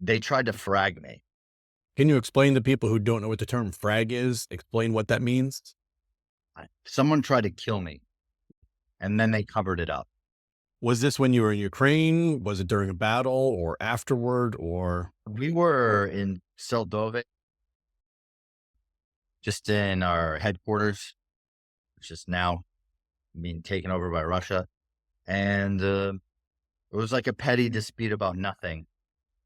They tried to frag me. Can you explain to people who don't know what the term frag is? Explain what that means? Someone tried to kill me, and then they covered it up. Was this when you were in Ukraine? Was it during a battle or afterward or We were in Seldove, just in our headquarters, which is now being taken over by Russia. And it was like a petty dispute about nothing.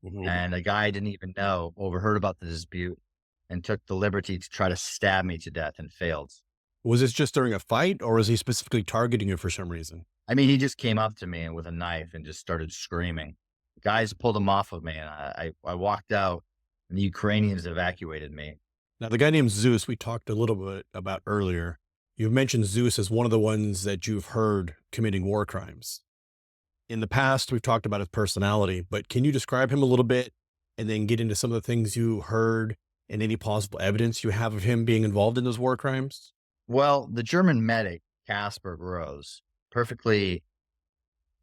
Mhm. And a guy I didn't even know overheard about the dispute and took the liberty to try to stab me to death and failed. Was this just during a fight or was he specifically targeting you for some reason? I mean, he just came up to me with a knife and just started screaming. Guys pulled him off of me, and I walked out, and the Ukrainians evacuated me. Now, the guy named Zeus, we talked a little bit about earlier. You've mentioned Zeus as one of the ones that you've heard committing war crimes. In the past, we've talked about his personality, but can you describe him a little bit and then get into some of the things you heard and any possible evidence you have of him being involved in those war crimes? Well, the German medic, Casper Rose, perfectly,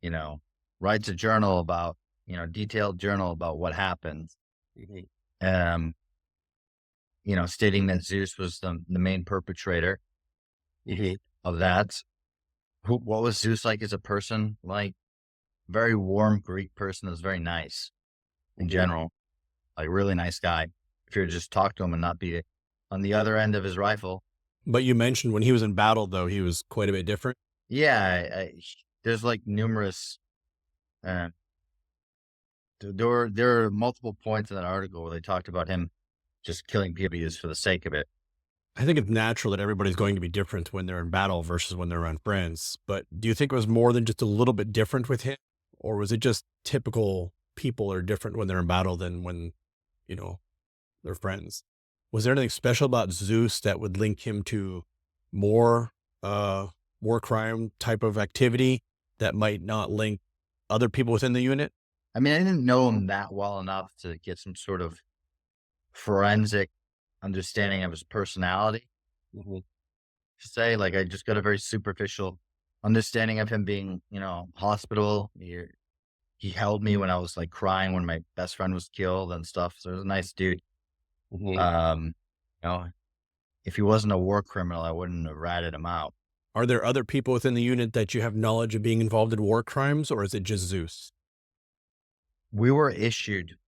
you know, writes a journal about, detailed journal about what happened. Mhm. Um, stating that Zeus was the main perpetrator Mhm. of that. What was Zeus like as a person? Like, very warm Greek person that was very nice in Mhm. general, like really nice guy. If you were to just talk to him and not be on the other end of his rifle. But you mentioned when he was in battle, though, he was quite a bit different. Yeah, there's like numerous. Uh, there are multiple points in that article where they talked about him just killing people just for the sake of it. I think it's natural that everybody's going to be different when they're in battle versus when they're around friends. But do you think it was more than just a little bit different with him? Or was it just typical people are different when they're in battle than when, you know, they're friends? Was there anything special about Zeus that would link him to more uh war crime type of activity that might not link other people within the unit? I mean, I didn't know him that well enough to get some sort of forensic understanding of his personality. Mhm. To say, like, I just got a very superficial understanding of him being, hospitable. He held me when I was like crying when my best friend was killed and stuff. So it was a nice dude. Mhm. Um, you know, if he wasn't a war criminal, I wouldn't have ratted him out. Are there other people within the unit that you have knowledge of being involved in war crimes, or is it just Zeus? We were issued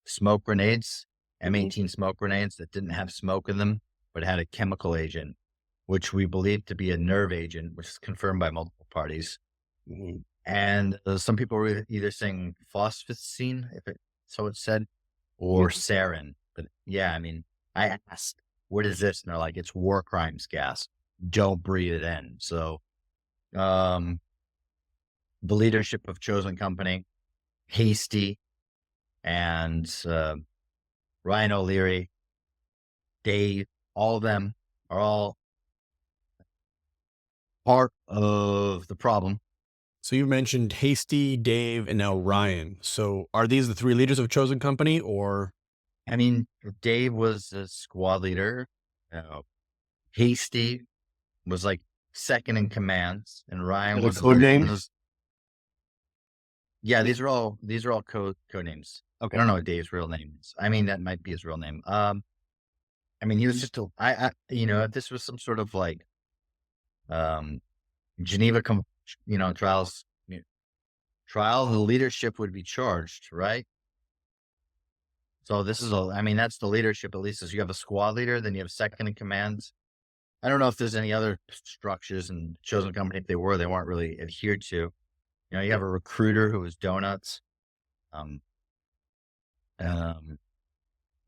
smoke grenades, Mhm. M18 smoke grenades that didn't have smoke in them, but had a chemical agent, which we believe to be a nerve agent, which is confirmed by multiple parties. Mhm. And some people were either saying phosphocene, if it so it said, or Mhm. sarin. But yeah, I mean, I asked, "What is this?" And they're like, "It's war crimes gas. Don't breathe it in." So, um, the leadership of Chosen Company, Hasty, and Ryan O'Leary, Dave, all of them are all part of the problem. So you mentioned Hasty, Dave, and now Ryan. So are these the three leaders of Chosen Company, or I mean, Dave was a squad leader. Hasty was like second in command, and Ryan are the was code names? was yeah. These are all code names. I Okay. don't know what Dave's real name is. I mean, that might be his real name. I mean, he was just if this was some sort of like um Geneva, trials trial, the leadership would be charged, right? So this is I mean, that's the leadership. At least, is you have a squad leader, then you have second in command. I don't know if there's any other structures in Chosen Company. If they were, they weren't really adhered to. You have a recruiter who was donuts. Um, um,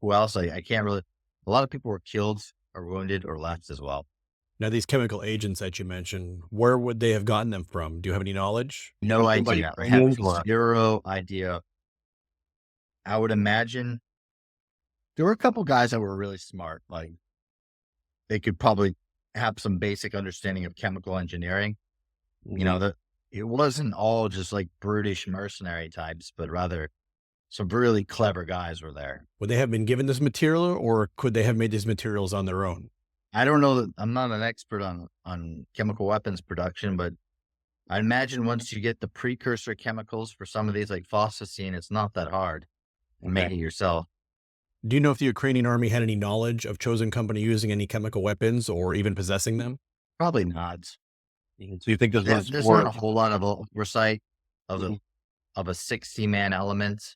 who else? I can't really. A lot of people were killed or wounded or left as well. Now these chemical agents that you mentioned, where would they have gotten them from? Do you have any knowledge? No Somebody idea. I have trained or zero idea. I would imagine there were a couple guys that were really smart. Like, they could probably have some basic understanding of chemical engineering. Mhm. That it wasn't all just like brutish mercenary types, but rather some really clever guys were there. Would they have been given this material or could they have made these materials on their own? I don't know that I'm not an expert on chemical weapons production, but I imagine once you get the precursor chemicals for some of these, like phosphocene, it's not that hard to make Okay. it yourself. Do you know if the Ukrainian army had any knowledge of Chosen Company using any chemical weapons or even possessing them? Probably not. So you think this was There's not more? a whole lot of oversight of Mhm. a 60-man element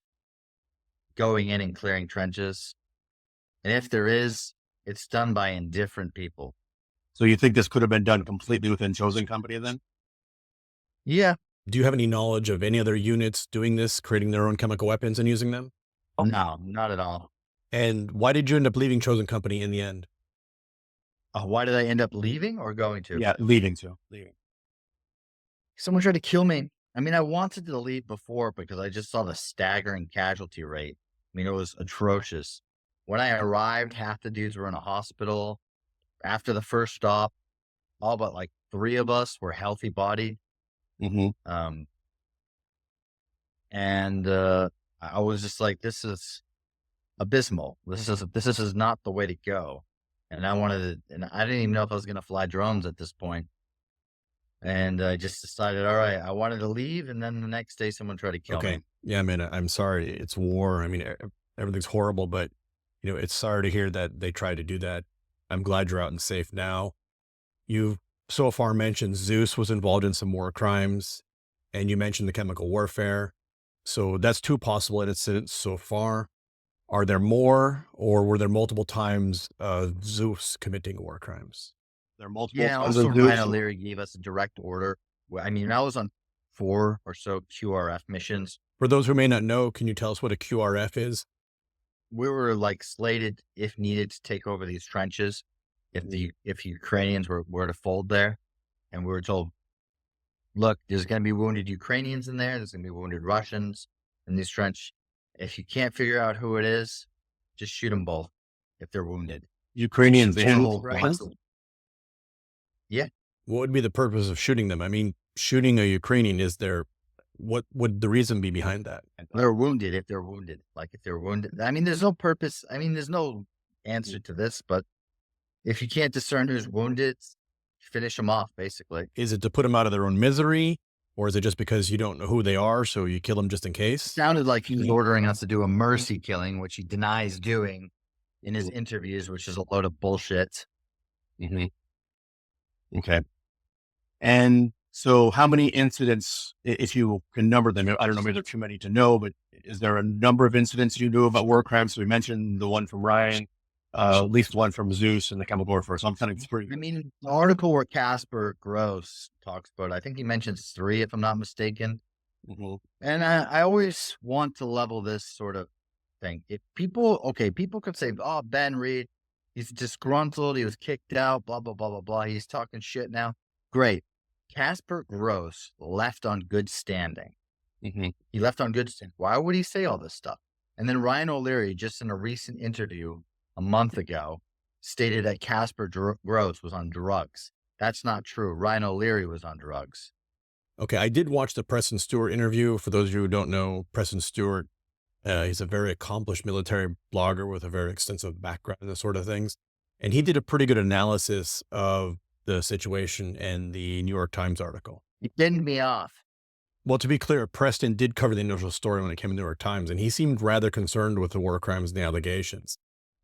going in and clearing trenches. And if there is, it's done by indifferent people. So you think this could have been done completely within Chosen Company then? Yeah. Do you have any knowledge of any other units doing this, creating their own chemical weapons and using them? No, not at all. And why did you end up leaving Chosen Company in the end? Why did I end up leaving or going to? Yeah, leading to. Leading. Someone tried to kill me. I mean, I wanted to leave before because I just saw the staggering casualty rate. I mean, it was atrocious. When I arrived, half the dudes were in a hospital. After the first stop, all but like 3 of us were healthy bodied. Hmm. Um, and I was just like, this is abysmal. This is not the way to go. And I wanted to, and I didn't even know if I was going to fly drones at this point. And I just decided, all right, I wanted to leave. And then the next day, someone tried to kill Okay. me. Yeah, man, I'm sorry. It's war. I mean, everything's horrible, but it's sorry to hear that they tried to do that. I'm glad you're out and safe now. You've so far mentioned Zeus was involved in some war crimes, and you mentioned the chemical warfare. So that's two possible incidents so far. Are there more, or were there multiple times Zeus committing war crimes? There are multiple Yeah. sons Also, of Ryan Zeus. O'Leary gave us a direct order. I mean, I was on 4 or so QRF missions. For those who may not know, can you tell us what a QRF is? We were like slated, if needed, to take over these trenches if Ukrainians were to fold there. And we were told, look, there's going to be wounded Ukrainians in there. There's going to be wounded Russians in this trench. If you can't figure out who it is, just shoot them both if they're wounded. Ukrainians Just the and whole Russians? Yeah. What would be the purpose of shooting them? I mean, shooting a Ukrainian, what would the reason be behind that? They're wounded if they're wounded. Like if they're wounded. I mean, there's no purpose. I mean, there's no answer to this, but if you can't discern who's wounded, finish them off, basically. Is it to put them out of their own misery, or is it just because you don't know who they are, so you kill them just in case? Sounded like he was ordering us to do a mercy killing, which he denies doing in his interviews, which is a load of bullshit. Hmm. Okay. And so how many incidents, if you can number them, I don't know, maybe there are too many to know, but is there a number of incidents you knew about war crimes? So we mentioned the one from Ryan, at least one from Zeus and the chemical warfare. So I'm kind of I mean, the article where Casper Gross talks about, I think he mentions 3, if I'm not mistaken. Mhm. And I always want to level this sort of thing. If people could say, oh, Ben Reed, he's disgruntled, he was kicked out, blah, blah, blah, blah, blah. He's talking shit now. Great. Casper Gross left on good standing. Mhm. He left on good standing. Why would he say all this stuff? And then Ryan O'Leary, just in a recent interview a month ago, stated that Casper Gross was on drugs. That's not true. Ryan O'Leary was on drugs. Okay, I did watch the Preston Stewart interview. For those of you who don't know, Preston Stewart, he's a very accomplished military blogger with a very extensive background in this sort of things. And he did a pretty good analysis of the situation in the New York Times article. He pinned me off. Well, to be clear, Preston did cover the initial story when it came in the New York Times, and he seemed rather concerned with the war crimes and the allegations.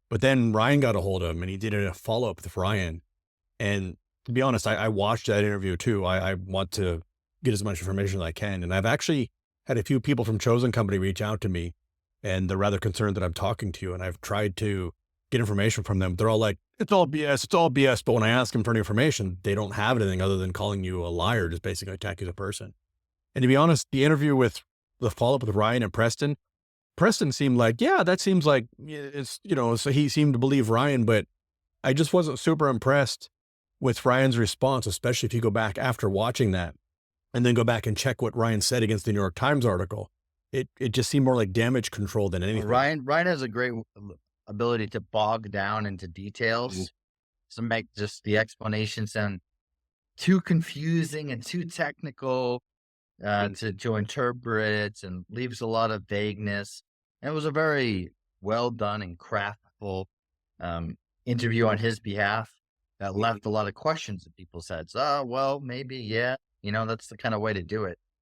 But then Ryan got a hold of him, and he did a follow-up with Ryan. And to be honest, I watched that interview too. I want to get as much information as I can. And I've actually had a few people from Chosen Company reach out to me, and they're rather concerned that I'm talking to you. And I've tried to get information from them. They're all like, it's all BS, it's all BS. But when I ask them for any information, they don't have anything other than calling you a liar, just basically attack you as a person. And to be honest, the interview with the follow-up with Ryan and Preston seemed like, yeah, that seems like it's, so he seemed to believe Ryan, but I just wasn't super impressed with Ryan's response, especially if you go back after watching that and then go back and check what Ryan said against the New York Times article. It just seemed more like damage control than anything. Ryan has a great ability to bog down into details to make just the explanation sound too confusing and too technical to interpret, and leaves a lot of vagueness. And it was a very well done and craftful interview on his behalf that left a lot of questions in people's heads. Oh, well, maybe, yeah. You know, that's the kind of way to do it.